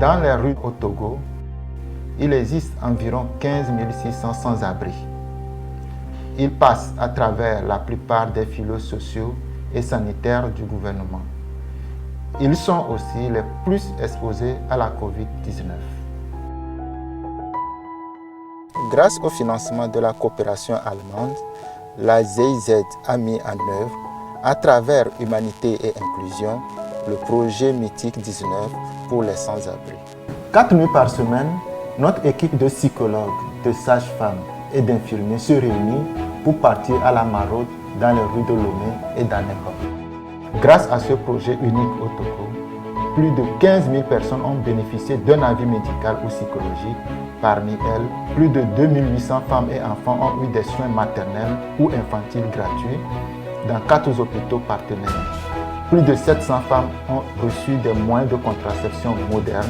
Dans les rues au Togo, il existe environ 15 600 sans-abri. Ils passent à travers la plupart des filets sociaux et sanitaires du gouvernement. Ils sont aussi les plus exposés à la COVID-19. Grâce au financement de la coopération allemande, la GIZ a mis en œuvre, à travers Humanité et Inclusion, le projet Mythique 19 pour les sans-abri. 4 nuits par semaine, notre équipe de psychologues, de sages-femmes et d'infirmiers se réunit pour partir à la maraude dans les rues de Lomé et d'Aneba. Grâce à ce projet unique au Togo, plus de 15 000 personnes ont bénéficié d'un avis médical ou psychologique. Parmi elles, plus de 2800 femmes et enfants ont eu des soins maternels ou infantiles gratuits dans 4 hôpitaux partenaires. Plus de 700 femmes ont reçu des moyens de contraception modernes.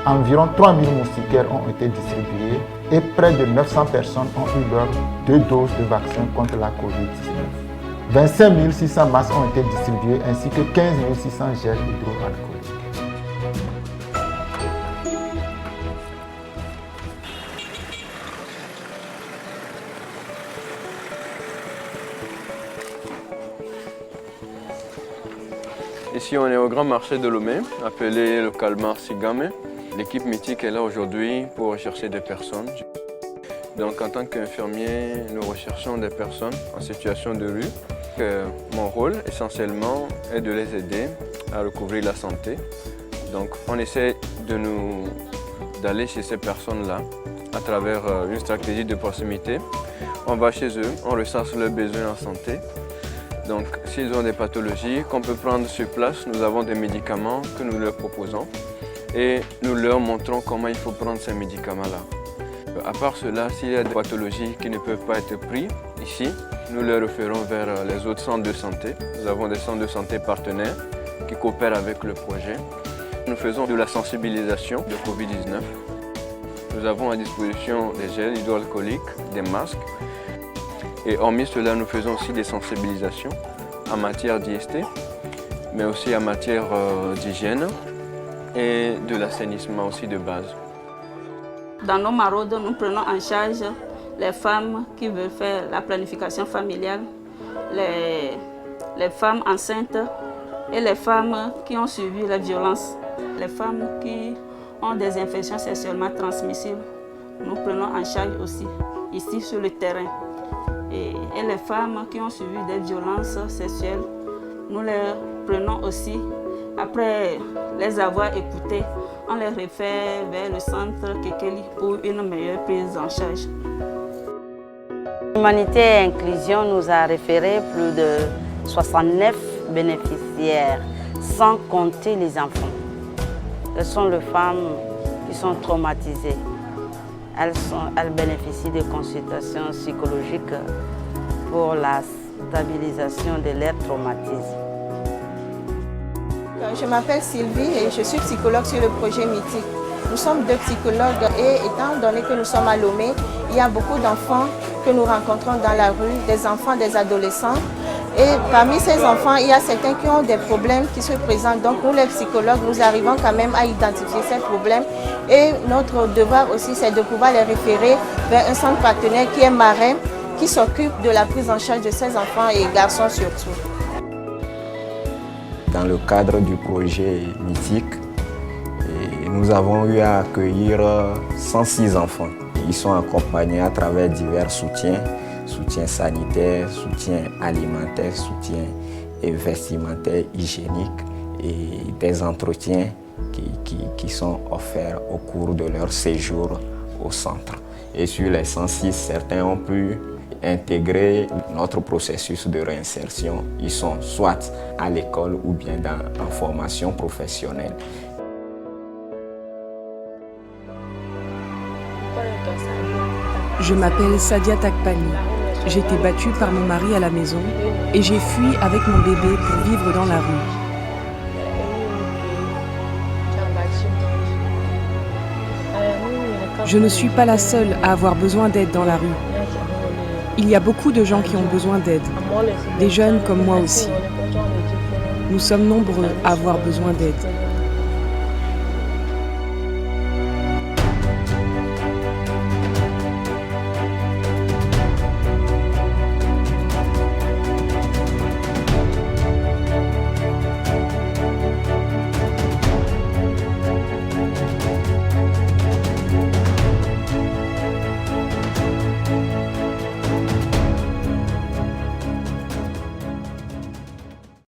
Environ 3000 moustiquaires ont été distribués et près de 900 personnes ont eu leurs 2 doses de vaccin contre la COVID-19. 25 600 masques ont été distribués ainsi que 15 600 gels hydroalcooliques. Ici, on est au grand marché de Lomé, appelé localement Sigame. L'équipe mythique est là aujourd'hui pour rechercher des personnes. Donc, en tant qu'infirmier, nous recherchons des personnes en situation de rue. Mon rôle, essentiellement, est de les aider à recouvrir la santé. Donc, on essaie d'aller chez ces personnes-là à travers une stratégie de proximité. On va chez eux, on recense leurs besoins en santé. Donc, s'ils ont des pathologies qu'on peut prendre sur place, nous avons des médicaments que nous leur proposons et nous leur montrons comment il faut prendre ces médicaments-là. À part cela, s'il y a des pathologies qui ne peuvent pas être prises ici, nous les référons vers les autres centres de santé. Nous avons des centres de santé partenaires qui coopèrent avec le projet. Nous faisons de la sensibilisation de COVID-19. Nous avons à disposition des gels hydroalcooliques, des masques. Et hormis cela, nous faisons aussi des sensibilisations en matière d'IST, mais aussi en matière d'hygiène et de l'assainissement aussi de base. Dans nos maraudes, nous prenons en charge les femmes qui veulent faire la planification familiale, les femmes enceintes et les femmes qui ont subi la violence, les femmes qui ont des infections sexuellement transmissibles. Nous prenons en charge aussi ici sur le terrain. Et les femmes qui ont subi des violences sexuelles, nous les prenons aussi. Après les avoir écoutées, on les réfère vers le centre Kekeli pour une meilleure prise en charge. Humanité et Inclusion nous a référé plus de 69 bénéficiaires, sans compter les enfants. Ce sont les femmes qui sont traumatisées. Elles bénéficient de consultations psychologiques pour la stabilisation de leur traumatisme. Je m'appelle Sylvie et je suis psychologue sur le projet Mythique. Nous sommes 2 psychologues et étant donné que nous sommes à Lomé, il y a beaucoup d'enfants que nous rencontrons dans la rue, des enfants, des adolescents. Et parmi ces enfants, il y a certains qui ont des problèmes qui se présentent. Donc nous, les psychologues, nous arrivons quand même à identifier ces problèmes. Et notre devoir aussi, c'est de pouvoir les référer vers un centre partenaire qui est Marin, qui s'occupe de la prise en charge de ces enfants et garçons surtout. Dans le cadre du projet Mythique, nous avons eu à accueillir 106 enfants. Ils sont accompagnés à travers divers soutiens sanitaire, soutien alimentaire, soutien vestimentaire, hygiénique et des entretiens qui sont offerts au cours de leur séjour au centre. Et sur les 106, certains ont pu intégrer notre processus de réinsertion. Ils sont soit à l'école ou bien en formation professionnelle. Je m'appelle Sadia Takpani. J'ai été battue par mon mari à la maison et j'ai fui avec mon bébé pour vivre dans la rue. Je ne suis pas la seule à avoir besoin d'aide dans la rue. Il y a beaucoup de gens qui ont besoin d'aide, des jeunes comme moi aussi. Nous sommes nombreux à avoir besoin d'aide.